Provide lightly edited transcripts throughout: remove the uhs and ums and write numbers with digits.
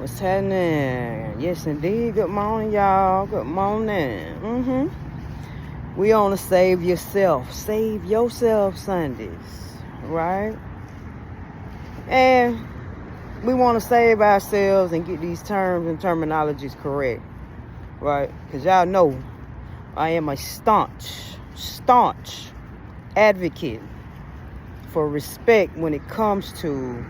What's happening? Yes, indeed. Good morning, y'all. Good morning. We on to Save Yourself Sundays, right? And we want to save ourselves and get these terms and terminologies correct, right? Because y'all know I am a staunch advocate for respect when it comes to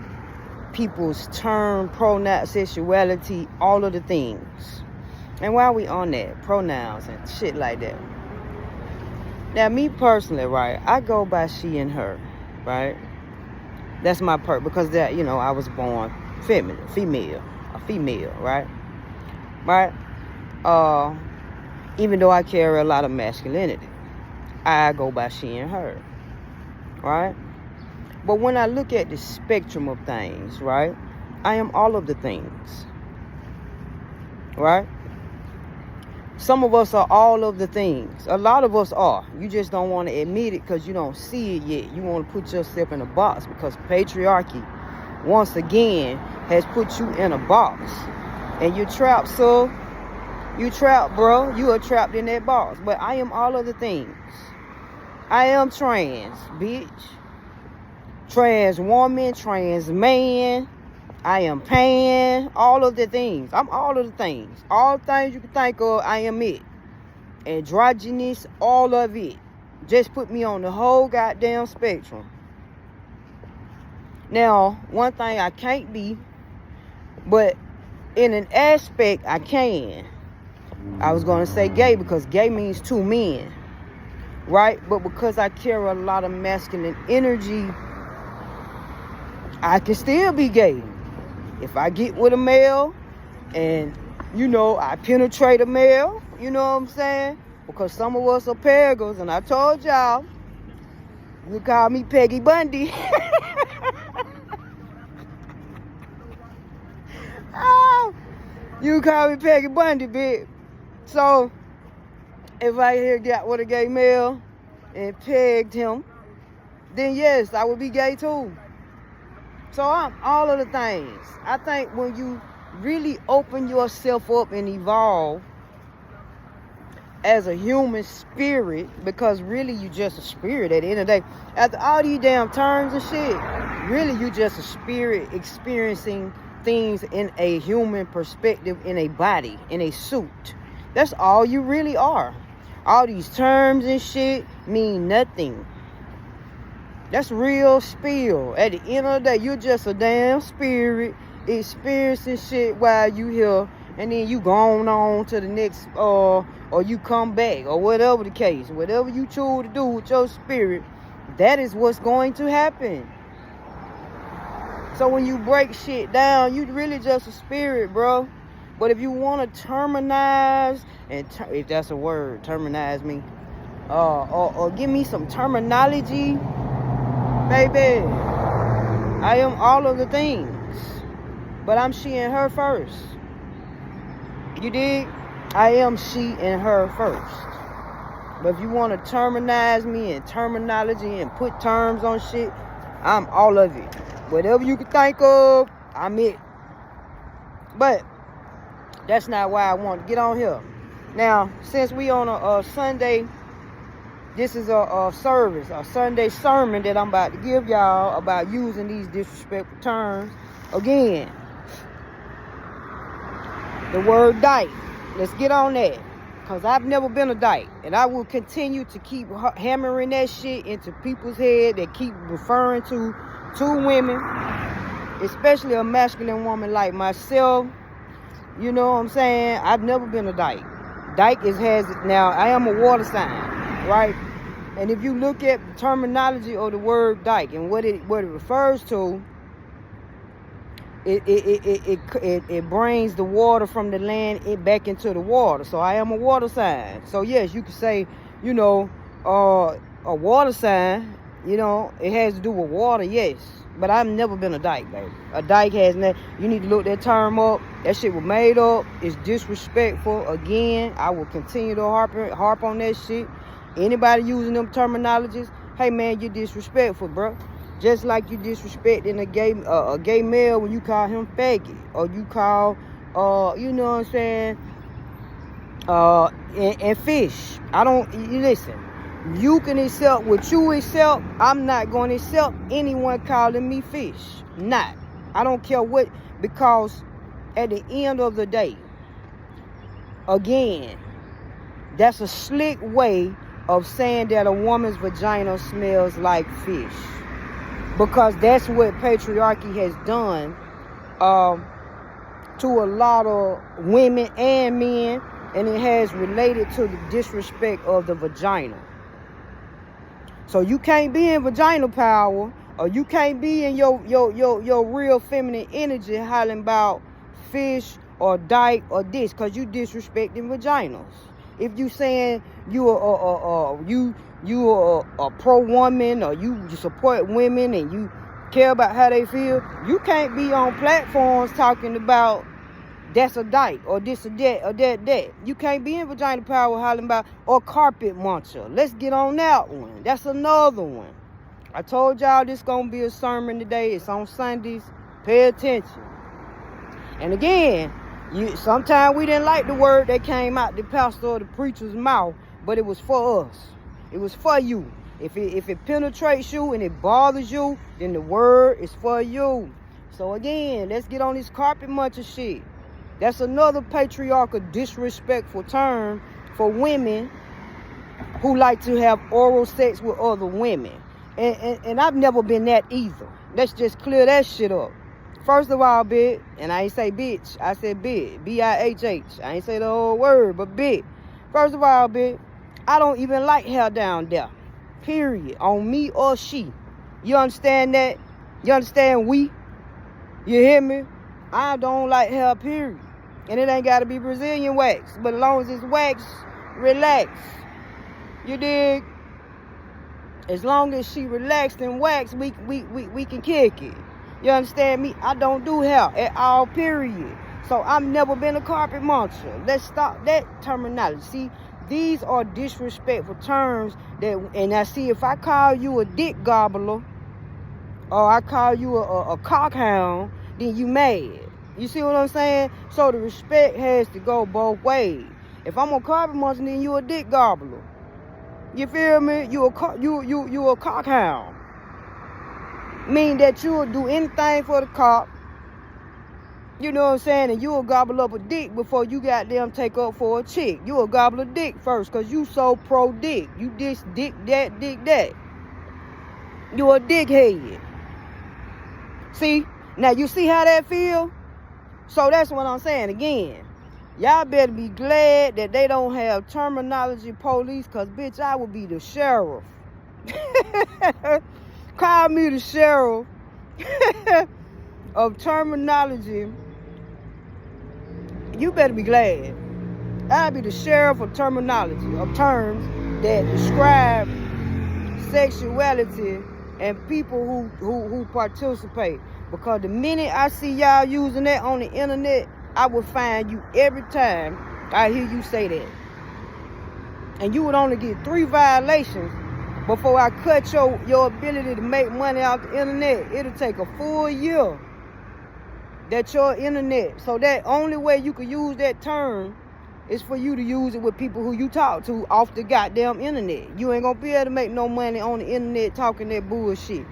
people's term, pronoun, sexuality, all of the things. And while we on that, pronouns and shit like that. Now, me personally, right, I go by she and her, right? That's my because that, I was born female, right? Right? Even though I carry a lot of masculinity, I go by she and her, right? But when I look at the spectrum of things, right, I am all of the things, right? Some of us are all of the things. A lot of us are. You just don't want to admit it because you don't see it yet. You want to put yourself in a box because patriarchy, once again, has put you in a box. And you're trapped, so you trapped, bro. You are trapped in that box. But I am all of the things. I am trans, bitch. Trans woman, trans man, I am pan, all of the things. I'm all of the things. All things you can think of, I am it. Androgynous, all of it. Just put me on the whole goddamn spectrum. Now, one thing I can't be, but in an aspect I can. I was going to say gay because gay means two men, right? But because I carry a lot of masculine energy, I can still be gay. If I get with a male and, I penetrate a male, you know what I'm saying? Because some of us are pagans, and I told y'all, you call me Peggy Bundy. Oh, you call me Peggy Bundy, bitch. So, if I got with a gay male and pegged him, then yes, I would be gay too. So I'm all of the things. I think when you really open yourself up and evolve as a human spirit, because really you just a spirit at the end of the day. After all these damn terms and shit, really you just a spirit experiencing things in a human perspective, in a body, in a suit. That's all you really are. All these terms and shit mean nothing. That's real spill. At the end of the day, you're just a damn spirit experiencing shit while you here, and then you go on to the next, or you come back, or whatever the case. Whatever you choose to do with your spirit, that is what's going to happen. So when you break shit down, you really just a spirit, bro. But if you want to terminize, if that's a word, terminize me, or give me some terminology, baby, I am all of the things, but I'm she and her first. You dig? I am she and her first. But if you want to terminize me and terminology and put terms on shit, I'm all of it. Whatever you can think of, I'm it. But that's not why I want to get on here. Now, since we on a Sunday, this is a service, a Sunday sermon that I'm about to give y'all about using these disrespectful terms. Again, the word dyke. Let's get on that. Because I've never been a dyke. And I will continue to keep hammering that shit into people's head that keep referring to two women, especially a masculine woman like myself. You know what I'm saying? I've never been a dyke. Dyke now I am a water sign, right? And if you look at the terminology of the word dyke and what it refers to, it brings the water from the land back into the water. So I am a water sign. So yes, you could say, a water sign, it has to do with water, yes. But I've never been a dyke, baby. A dyke you need to look that term up. That shit was made up. It's disrespectful. Again, I will continue to harp on that shit. Anybody using them terminologies, hey man, you're disrespectful, bro. Just like you disrespecting a gay male when you call him faggot, or you call, you know what I'm saying, and fish. You listen. You can accept what you accept. I'm not going to accept anyone calling me fish. Not. I don't care what, because at the end of the day, again, that's a slick way of saying that a woman's vagina smells like fish. Because that's what patriarchy has done to a lot of women and men, and it has related to the disrespect of the vagina. So you can't be in vagina power, or you can't be in your real feminine energy hollering about fish or dyke or this, because you disrespecting vaginas. If you saying you are a pro woman, or you support women and you care about how they feel, you can't be on platforms talking about that's a dyke or this or that or that. You can't be in vagina power hollering about or carpet muncher. Let's get on that one. That's another one. I told y'all this gonna be a sermon today. It's on Sundays. Pay attention. And again, sometimes we didn't like the word that came out the pastor or the preacher's mouth, but it was for us. It was for you. If it penetrates you and it bothers you, then the word is for you. So again, let's get on this carpet muncher shit. That's another patriarchal, disrespectful term for women who like to have oral sex with other women. And I've never been that either. Let's just clear that shit up. First of all, bitch, and I ain't say bitch, I said bitch, B-I-H-H. I ain't say the whole word, but bitch. First of all, bitch, I don't even like hair down there. Period. On me or she. You understand that? You understand we? You hear me? I don't like hair, period. And it ain't got to be Brazilian wax. But as long as it's wax, relax. You dig? As long as she relaxed and waxed, we can kick it. You understand me? I don't do hair at all, period. So I've never been a carpet muncher. Let's stop that terminology. See, these are disrespectful terms and I see, if I call you a dick gobbler or I call you a cockhound, then you mad. You see what I'm saying? So the respect has to go both ways. If I'm a carpet muncher, then you a dick gobbler. You feel me? You a cockhound. Mean that you'll do anything for the cock. You know what I'm saying? And you'll gobble up a dick before you goddamn take up for a chick. You'll gobble a dick first, because you so pro dick. You this dick that. You a dickhead. See? Now you see how that feel? So that's what I'm saying again. Y'all better be glad that they don't have terminology police, because bitch, I would be the sheriff. Call me the sheriff of terminology. You better be glad. I'll be the sheriff of terminology, of terms that describe sexuality and people who participate. Because the minute I see y'all using that on the internet, I will find you every time I hear you say that. And you would only get 3 violations before I cut your ability to make money off the internet. It'll take a full year that your internet. So that only way you can use that term is for you to use it with people who you talk to off the goddamn internet. You ain't gonna be able to make no money on the internet talking that bullshit.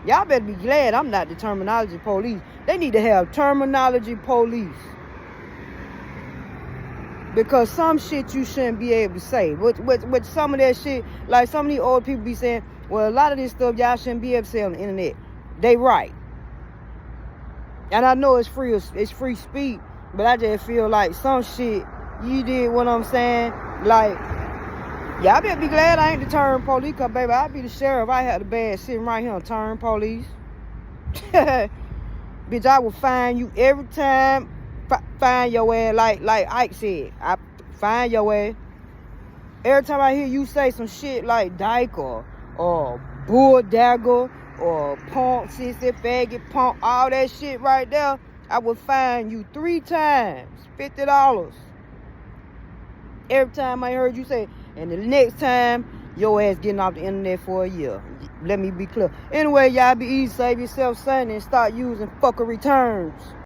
Y'all better be glad I'm not the terminology police. They need to have terminology police. Because some shit you shouldn't be able to say. With some of that shit, like some of these old people be saying, well, a lot of this stuff y'all shouldn't be able to say on the internet. They right. And I know it's free speech, but I just feel like some shit, you did what I'm saying, like, y'all better be glad I ain't the term police, because baby, I'd be the sheriff. I had the bad sitting right here on term police. Bitch, I will find you every time. Find your ass, like Ike said. I find your ass. Every time I hear you say some shit like dyke or bull dagger or punk, sissy, faggot, punk, all that shit right there, I will find you 3 times, $50. Every time I heard you say, and the next time, your ass getting off the internet for a year. Let me be clear. Anyway, y'all be easy, save yourself, son, and start using fuckery terms.